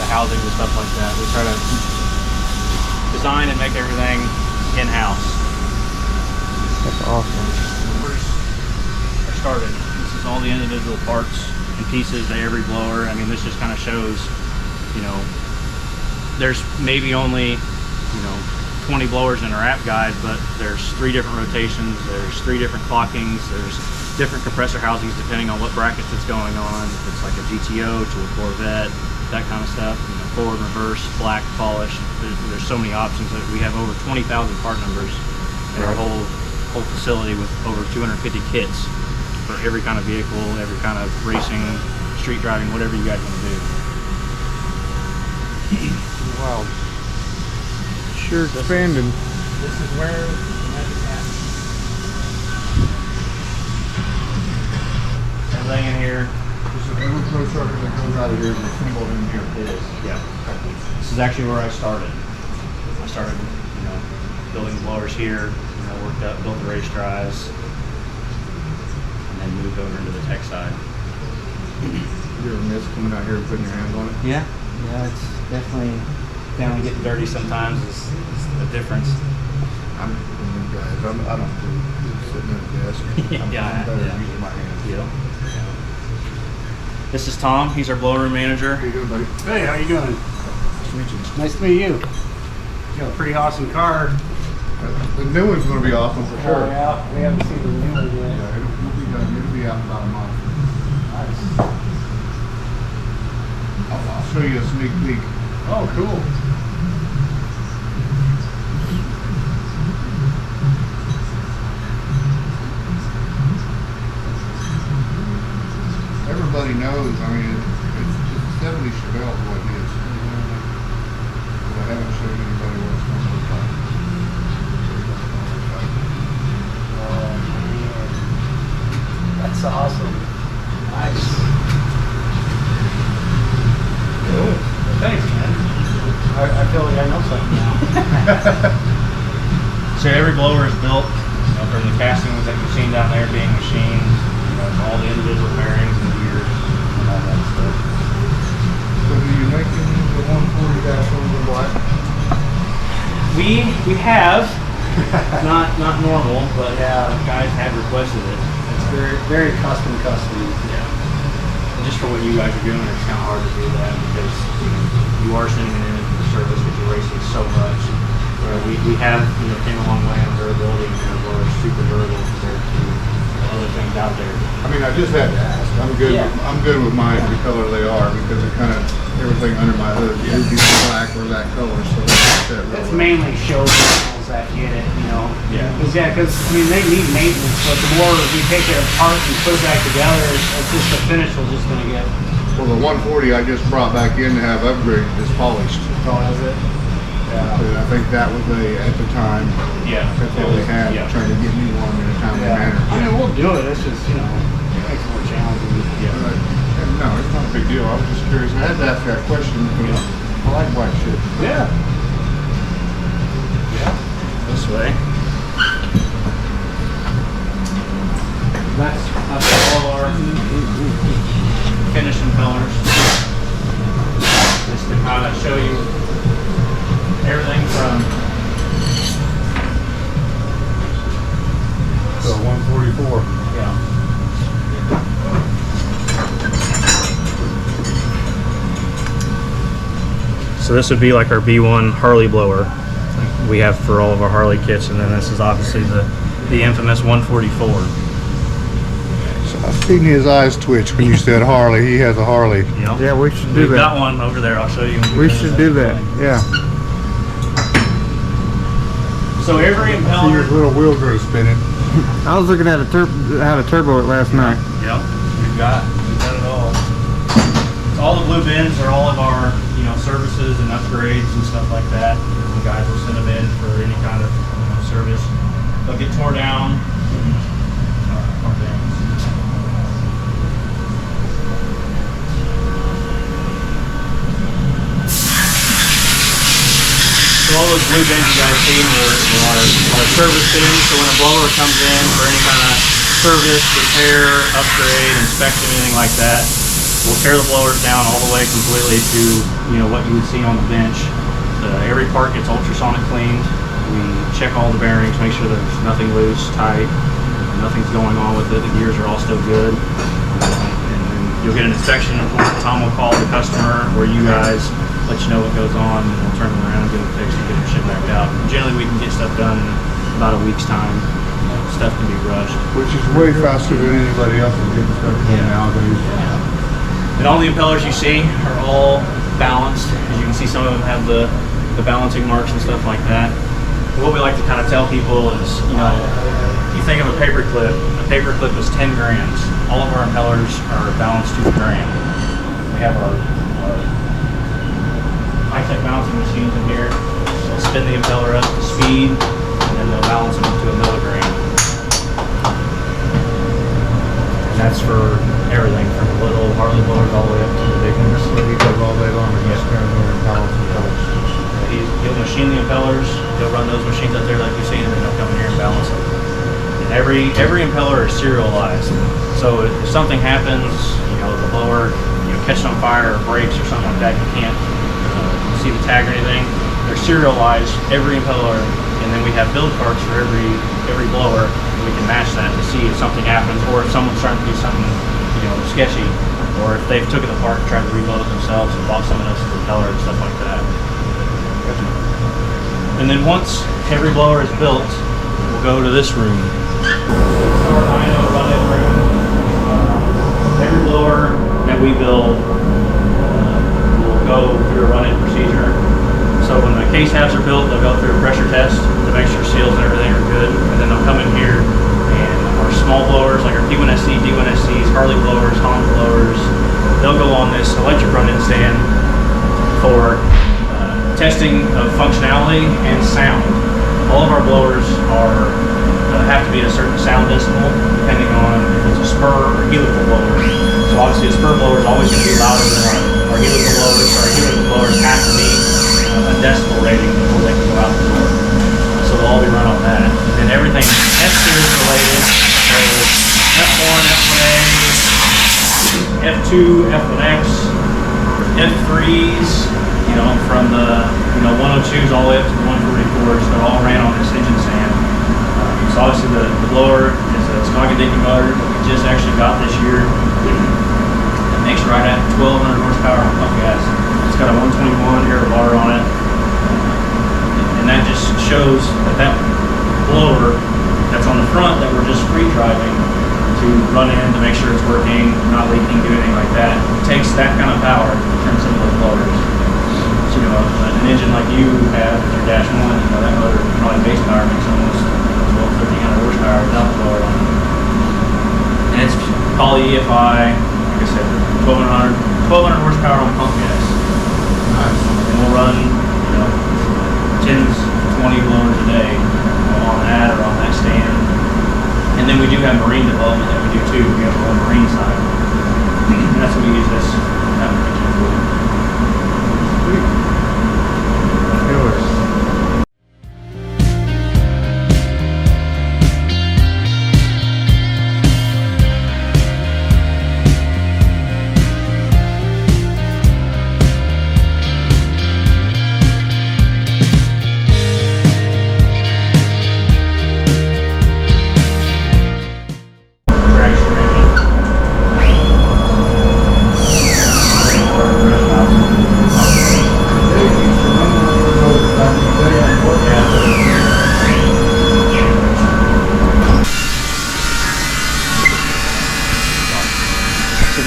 housings and stuff like that. We try to design and make everything in-house. That's awesome. I started. This is all the individual parts and pieces to every blower. I mean, this just kind of shows, you know, there's maybe only, you know, 20 blowers in our app guide, but there's 3 different rotations, there's 3 different clockings, there's different compressor housings depending on what brackets it's going on. If it's like a GTO to a Corvette, that kind of stuff, you know, forward, reverse, black, polish. There's so many options that we have over 20,000 part numbers in our whole facility with over 250 kits for every kind of vehicle, every kind of racing, street driving, whatever you guys want to do. Wow. Sure expanding. This is where the magic happens. Everything in here. This is every ProCharger that goes out of here is assembled in here. It is, yeah. This is actually where I started. I started, you know, building blowers here, you know, worked up, built the race drives, and then moved over into the tech side. You ever miss coming out here and putting your hands on it? Yeah, it's definitely down and getting dirty sometimes is the difference. I'm one of them guys. I don't do sitting at the desk. I'm better using my hands. Yeah. This is Tom. He's our blower room manager. How you doing, buddy? Hey, how you doing? Nice to meet you. Nice to meet you. You got a pretty awesome car. The new one's going to be awesome for sure. Oh, yeah, we haven't seen the new one yet. Yeah, it'll be done. It'll be out in about a month. Nice. I'll show you a sneak peek. Oh, cool. Everybody knows. I mean, it's 70 Chevelle is what it is. But I haven't shown anybody what it's going to look like. Oh, man. That's awesome. Nice. Cool. Thanks, man. I feel like I know something now. So every blower is built, you know, from the casting with that machine down there being machined, you know, all the individual bearings and gears and all that stuff. So do you make any of the 140 dash over black? We have not normal, but guys have requested it. It's very custom. Yeah. And just for what you guys are doing, it's kind of hard to do that because you are sending it in for service because you're racing so much. We have, you know, came a long way on durability, you know, we're super durable compared to other things out there. I mean, I just had to ask. I'm good. Yeah. I'm good with mine the color they are because it kind of everything under my hood is either black or that color. So It's mainly show vehicles that get it, you know. Yeah. Because I mean they need maintenance, but the more we take it apart and put it back together, it's just the finish will just gonna get. Well, the 140 I just brought back in to have upgraded is polished. Oh, is it? And I think that was at the time. Yeah. That's all they had. Yeah. Trying to get me one in a timely Yeah. manner. I mean we'll do it. It's just it makes it more challenging. And no, it's not a big deal. I was just curious. I had to ask that question because I like black shit. Yeah. This way. That's all our finishing colors. Just to kind of show you everything from So 144. So this would be like our B1 Harley blower we have for all of our Harley kits, and then this is obviously the infamous 144. So I've seen his eyes twitch when you said Harley. He has a Harley. Yep. Yeah, we should do We've that. got one over there. I'll show you. We should do that. Yeah. So every See impeller. his little wheel growth spinning. I was looking at how to turbo it last night. Yep, we've got it all. All the blue bins are all of our, you know, services and upgrades and stuff like that. The guys will send them in for any kind of, you know, service. They'll get tore down. Our bins. So all those blue bins you guys see are service bins. So when a blower comes in for any kind of service, repair, upgrade, inspection, anything like that, We'll tear the blowers down all the way completely to, you know, what you would see on the bench. Every part gets ultrasonic cleaned. We check all the bearings, make sure there's nothing loose, tight, nothing's going on with it. The gears are all still good. And then you'll get an inspection report. Tom will call the customer or you guys, let you know what goes on, and we'll turn them around and get them fixed and get them shipped back out. Generally, we can get stuff done in about a week's time. Stuff can be rushed. Which is way faster than anybody else is getting stuff done nowadays. And all the impellers you see are all balanced. As you can see, some of them have the balancing marks and stuff like that. And what we like to kind of tell people is, you know, if you think of a paper clip is 10 grams. All of our impellers are balanced to the gram. We have our high-tech balancing machines in here. They'll spin the impeller up to speed, and then they'll balance them up to a milligram. And that's for everything from the little Harley blowers all the way up to the big ones. So he does all day long and just stands there and balances impellers. He'll machine the impellers, he'll run those machines out there like you've seen, and then he'll come in here and balance them. And every impeller is serialized. So if something happens, you know, the blower, you know, catches on fire or breaks or something like that, you can't see the tag or anything. They're serialized, every impeller, and then we have build parts for every blower, and we can match that to see if something happens, or if someone's trying to do something, you know, sketchy, or if they've took it apart and tried to rebuild it themselves and bought someone else's impeller and stuff like that. And then once every blower is built, we'll go to this room. Our dyno run-in room. Every blower that we build will go through a run-in procedure. So when the case halves are built, they'll go through a pressure test to make sure seals and everything are good. And then they'll come in here, and our small blowers, like our P1SC, D1SCs, Harley blowers, Honda blowers, they'll go on this electric run-in stand for testing of functionality and sound. All of our blowers have to be at a certain sound decibel, depending on if it's a spur or helical blower. So obviously a spur blower is always going to be louder than our helical blowers. Our helical blowers have to meet a decibel rating before they can go out the door. So they'll all be run on that. And then everything F-series related, so F1, F1A, F2, F1X, F3s, you know, from the 102s all the way up to the 144s, they're all ran on this engine stand. So obviously the blower is a Scoggen-Dinky motor that we just actually got this year. It makes right at 1,200 horsepower on pump gas. It's got a 121 air water on it. And that just shows that blower that's on the front that we're just free driving to run in to make sure it's working, not leaking, do anything like that. It takes that kind of power to turn some of those blowers. You know, an engine like you have with your Dash 1, you know, that motor probably base power makes almost 1,300 horsepower without the blower on it. And it's poly EFI, like I said, 1,200 horsepower on pump gas. Nice. And we'll run, you know, 10s, 20 blowers a day on that or on that stand. And then we do have marine development that we do too. We have a whole marine side. And that's what we use this application for.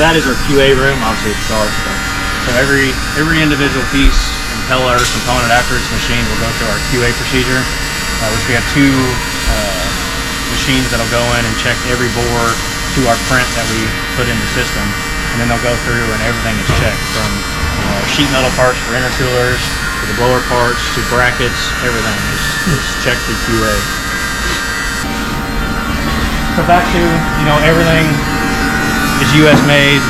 That is our QA room. Obviously it's dark, so every individual piece, impeller, component after it's machined will go through our QA procedure, which we have two machines that'll go in and check every bore to our print that we put in the system, and then they'll go through and everything is checked from sheet metal parts for intercoolers to the blower parts to brackets. Everything is checked through QA. So back to, you know, everything is US made.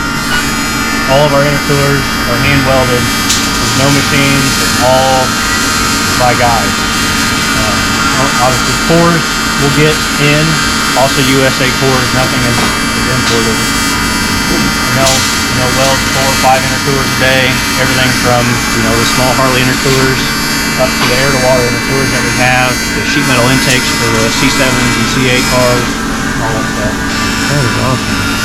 All of our intercoolers are hand welded. There's no machines. It's all by guys. Obviously cores will get in. Also USA cores. Nothing is imported. Welds 4 or 5 intercoolers a day, everything from, the small Harley intercoolers up to the air-to-water intercoolers that we have, the sheet metal intakes for the C7s and C8 cars, all that stuff. That is awesome.